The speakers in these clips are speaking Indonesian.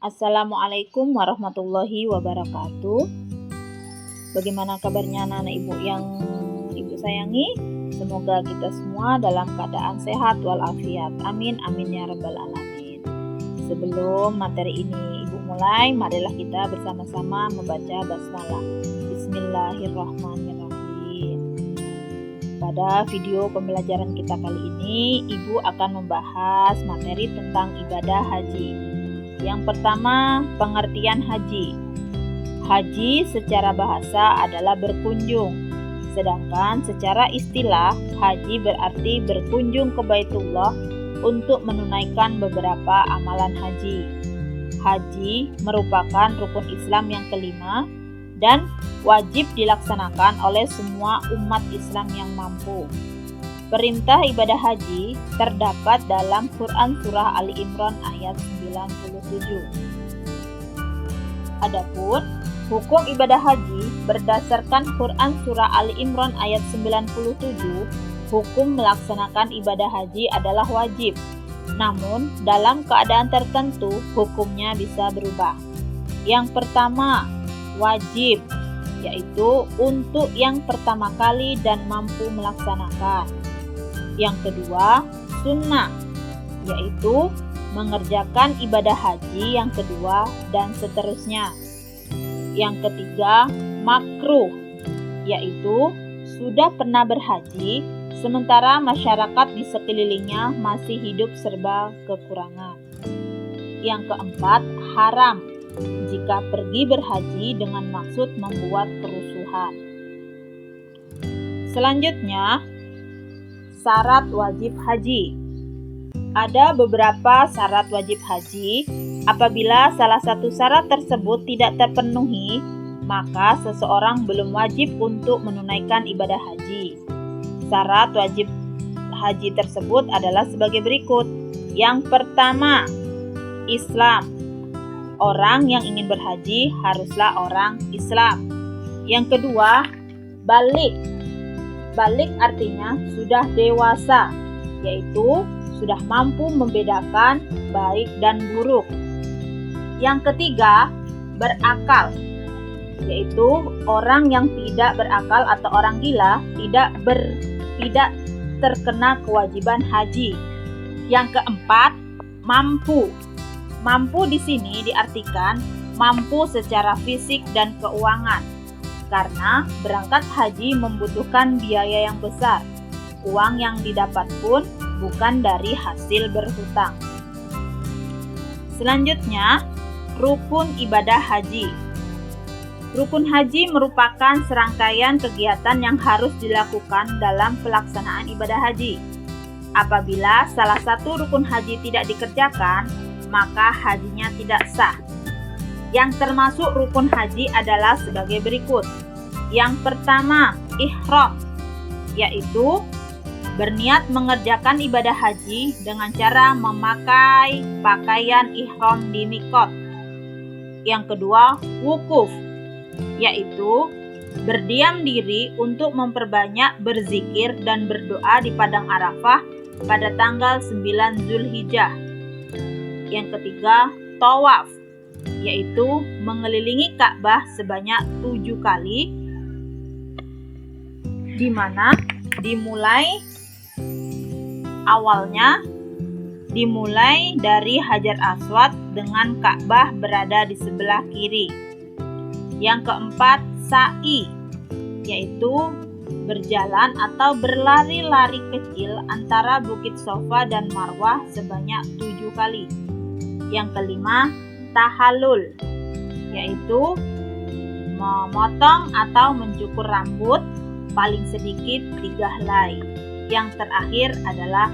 Assalamualaikum warahmatullahi wabarakatuh. Bagaimana kabarnya anak-anak ibu yang ibu sayangi? Semoga kita semua dalam keadaan sehat walafiat. Amin amin ya rabbal alamin. Sebelum materi ini ibu mulai, marilah kita bersama-sama membaca basmalah. Bismillahirrahmanirrahim. Pada video pembelajaran kita kali ini, ibu akan membahas materi tentang ibadah haji. Yang pertama, pengertian haji. Haji secara bahasa adalah berkunjung, sedangkan secara istilah haji berarti berkunjung ke Baitullah untuk menunaikan beberapa amalan haji. Haji merupakan rukun Islam yang kelima dan wajib dilaksanakan oleh semua umat Islam yang mampu. Perintah ibadah haji terdapat dalam Quran Surah Ali Imran ayat 97. Adapun hukum ibadah haji berdasarkan Quran Surah Ali Imran ayat 97, hukum melaksanakan ibadah haji adalah wajib. Namun, dalam keadaan tertentu hukumnya bisa berubah. Yang pertama, wajib, yaitu untuk yang pertama kali dan mampu melaksanakan. Yang kedua, sunnah, yaitu mengerjakan ibadah haji yang kedua dan seterusnya. Yang ketiga, makruh, yaitu sudah pernah berhaji sementara masyarakat di sekelilingnya masih hidup serba kekurangan. Yang keempat, haram, jika pergi berhaji dengan maksud membuat kerusuhan. Selanjutnya, syarat wajib haji. Ada beberapa syarat wajib haji. Apabila salah satu syarat tersebut tidak terpenuhi, maka seseorang belum wajib untuk menunaikan ibadah haji. Syarat wajib haji tersebut adalah sebagai berikut. Yang pertama, Islam. Orang yang ingin berhaji haruslah orang Islam. Yang kedua, balik. Balik artinya sudah dewasa, yaitu sudah mampu membedakan baik dan buruk. Yang ketiga, berakal, yaitu orang yang tidak berakal atau orang gila tidak terkena kewajiban haji. Yang keempat, mampu. Mampu di sini diartikan mampu secara fisik dan keuangan. Karena berangkat haji membutuhkan biaya yang besar. Uang yang didapat pun bukan dari hasil berhutang. Selanjutnya, rukun ibadah haji. Rukun haji merupakan serangkaian kegiatan yang harus dilakukan dalam pelaksanaan ibadah haji. Apabila salah satu rukun haji tidak dikerjakan, maka hajinya tidak sah. Yang termasuk rukun haji adalah sebagai berikut. Yang pertama, ihram, yaitu berniat mengerjakan ibadah haji dengan cara memakai pakaian ihram di mikot. Yang kedua, wukuf, yaitu berdiam diri untuk memperbanyak berzikir dan berdoa di padang Arafah pada tanggal 9 Zulhijjah. Yang ketiga, tawaf, yaitu mengelilingi Ka'bah sebanyak 7 kali, di mana dimulai dari Hajar Aswad dengan Ka'bah berada di sebelah kiri. Yang keempat, sa'i, yaitu berjalan atau berlari-lari kecil antara Bukit Sofa dan Marwah sebanyak 7 kali. Yang kelima, tahallul, yaitu memotong atau mencukur rambut paling sedikit 3 helai. Yang terakhir adalah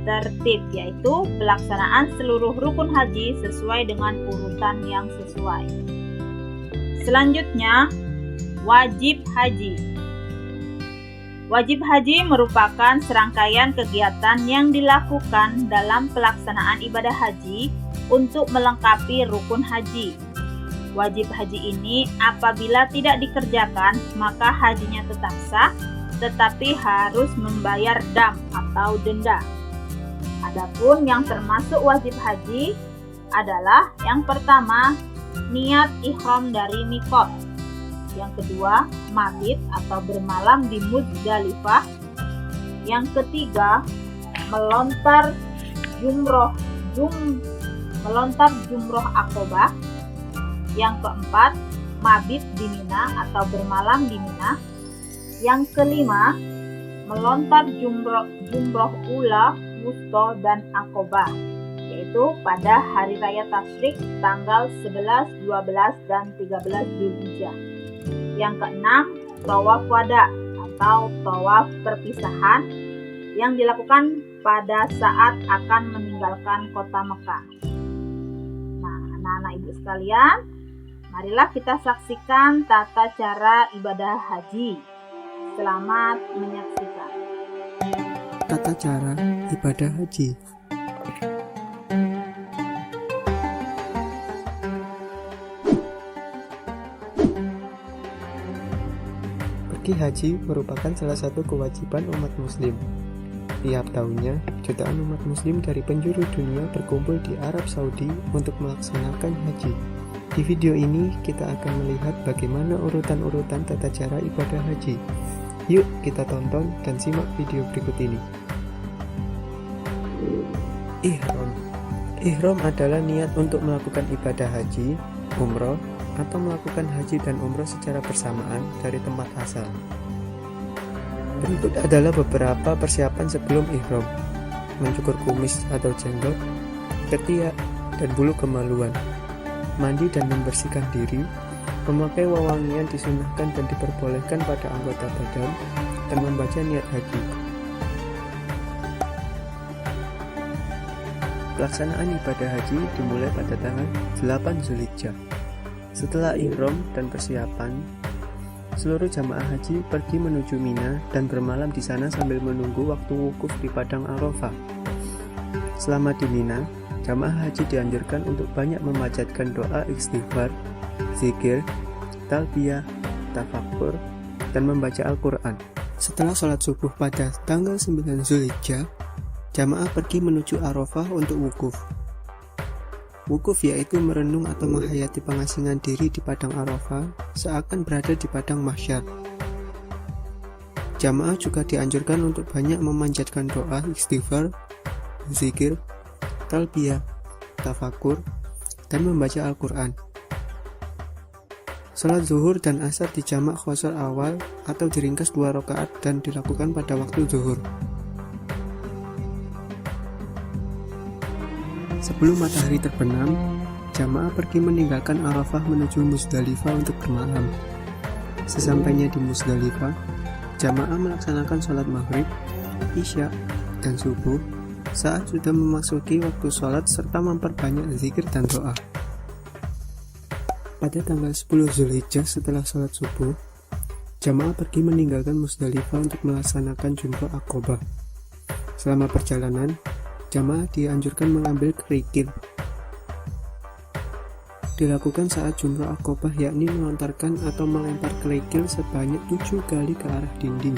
tertib, yaitu pelaksanaan seluruh rukun haji sesuai dengan urutan yang sesuai. Selanjutnya, wajib haji. Wajib haji merupakan serangkaian kegiatan yang dilakukan dalam pelaksanaan ibadah haji untuk melengkapi rukun haji. Wajib haji ini apabila tidak dikerjakan, maka hajinya tetap sah, tetapi harus membayar dam atau denda. Adapun yang termasuk wajib haji adalah yang pertama, niat ihram dari mikot. Yang kedua, mabit atau bermalam di Muzdalifah. Yang ketiga, melontar jumroh Aqobah. Yang keempat, mabit di Mina atau bermalam di Mina. Yang kelima, melontar jumroh ula, wusto, dan Aqobah, yaitu pada hari raya Tasyrik tanggal 11, 12, dan 13 Zulhijjah. Yang keenam, tawaf wada atau tawaf perpisahan yang dilakukan pada saat akan meninggalkan kota Mekah. Nah, anak-anak ibu sekalian, marilah kita saksikan tata cara ibadah haji. Selamat menyaksikan. Tata cara ibadah haji. Pergi haji merupakan salah satu kewajiban umat muslim. Tiap tahunnya, jutaan umat muslim dari penjuru dunia berkumpul di Arab Saudi untuk melaksanakan haji. Di video ini, kita akan melihat bagaimana urutan-urutan tata cara ibadah haji. Yuk kita tonton dan simak video berikut ini. Ihram. Ihram adalah niat untuk melakukan ibadah haji, umroh, atau melakukan haji dan umroh secara bersamaan dari tempat asal. Berikut adalah beberapa persiapan sebelum ihram: mencukur kumis atau jenggot, ketiak, dan bulu kemaluan, mandi dan membersihkan diri, memakai wewangian disunahkan dan diperbolehkan pada anggota badan, dan membaca niat haji. Pelaksanaan ibadah haji dimulai pada tanggal 8 Zulhijjah. Setelah ihram dan persiapan, seluruh jamaah haji pergi menuju Mina dan bermalam di sana sambil menunggu waktu wukuf di Padang Arafah. Selama di Mina, jamaah haji dianjurkan untuk banyak memanjatkan doa istighfar, zikir, talbiyah, tafakkur, dan membaca Al-Quran. Setelah sholat subuh pada tanggal 9 Zulhijjah, jamaah pergi menuju Arafah untuk wukuf. Wukuf yaitu merenung atau menghayati pengasingan diri di Padang Arafah seakan berada di Padang Mahsyar. Jamaah juga dianjurkan untuk banyak memanjatkan doa istighfar, zikir, talbiyah, tafakur, dan membaca Al-Quran. Salat zuhur dan asar dijamak qasar awal atau diringkas 2 rakaat dan dilakukan pada waktu zuhur. Sebelum matahari terbenam, jamaah pergi meninggalkan Arafah menuju Muzdalifah untuk bermalam. Sesampainya di Muzdalifah, jamaah melaksanakan sholat maghrib, isya, dan subuh saat sudah memasuki waktu sholat serta memperbanyak zikir dan doa. Pada tanggal 10 Zulhijjah setelah sholat subuh, jamaah pergi meninggalkan Muzdalifah untuk melaksanakan jumroh Aqobah. Selama perjalanan, jamaah dianjurkan mengambil kerikil. Dilakukan saat jumroh Aqobah, yakni melontarkan atau melempar kerikil sebanyak 7 kali ke arah dinding.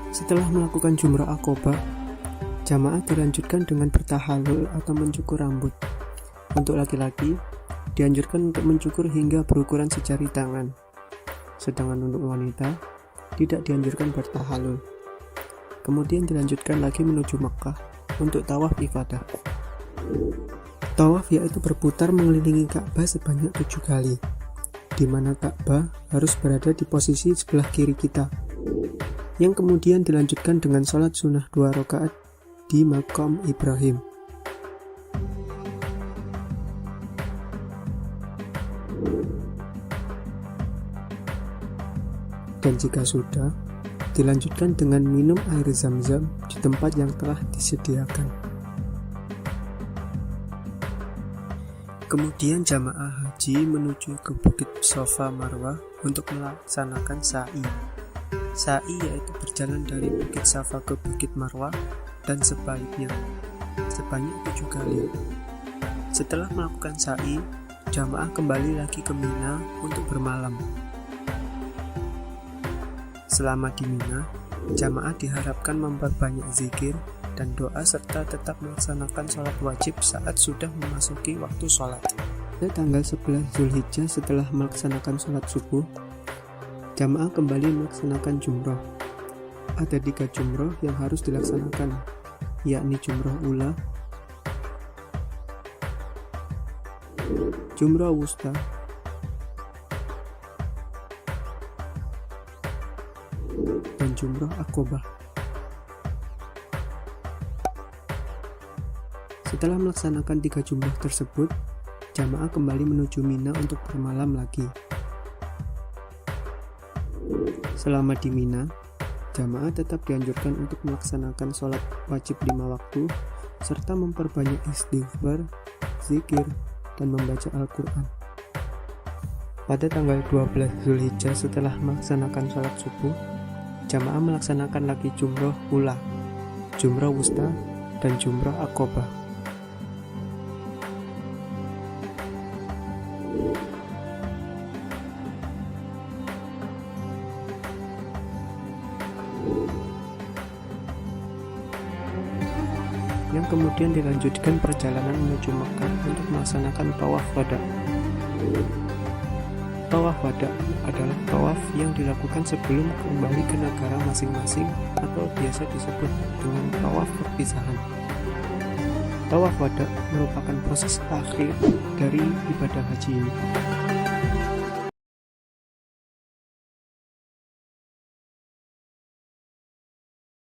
Setelah melakukan jumroh Aqobah, jamaah dilanjutkan dengan bertahalul atau mencukur rambut. Untuk laki-laki, dianjurkan untuk mencukur hingga berukuran sejari tangan. Sedangkan untuk wanita, tidak dianjurkan bertahalul. Kemudian dilanjutkan lagi menuju Makkah untuk tawaf ifadah. Tawaf yaitu berputar mengelilingi Ka'bah sebanyak 7 kali, di mana Ka'bah harus berada di posisi sebelah kiri kita, yang kemudian dilanjutkan dengan sholat sunnah 2 rakaat di Maqam Ibrahim. Dan jika sudah, dilanjutkan dengan minum air zam-zam di tempat yang telah disediakan. Kemudian jamaah haji menuju ke Bukit Safa Marwah untuk melaksanakan sa'i. Sa'i yaitu berjalan dari Bukit Safa ke Bukit Marwah dan sebaliknya, sebanyak 7 kali. Setelah melakukan sa'i, jamaah kembali lagi ke Mina untuk bermalam. Selama di Mina, jamaah diharapkan memperbanyak zikir dan doa serta tetap melaksanakan sholat wajib saat sudah memasuki waktu sholat. Pada tanggal 11 Zulhijjah setelah melaksanakan sholat subuh, jamaah kembali melaksanakan jumroh. Ada 3 jumroh yang harus dilaksanakan, yakni jumroh ula, jumroh wusta, dan jumroh akobah. Setelah melaksanakan 3 jumroh tersebut, jamaah kembali menuju Mina untuk bermalam lagi. Selama di Mina, jamaah tetap dianjurkan untuk melaksanakan sholat wajib 5 waktu, serta memperbanyak istighfar, zikir, dan membaca Al-Quran. Pada tanggal 12 Zulhijjah setelah melaksanakan sholat subuh, jamaah melaksanakan lagi jumroh ula, jumroh wusta, dan jumroh akobah. Yang kemudian dilanjutkan perjalanan menuju Mekah untuk melaksanakan tawaf wada. Tawaf wada adalah tawaf yang dilakukan sebelum kembali ke negara masing-masing atau biasa disebut dengan tawaf perpisahan. Tawaf wada merupakan proses akhir dari ibadah haji ini.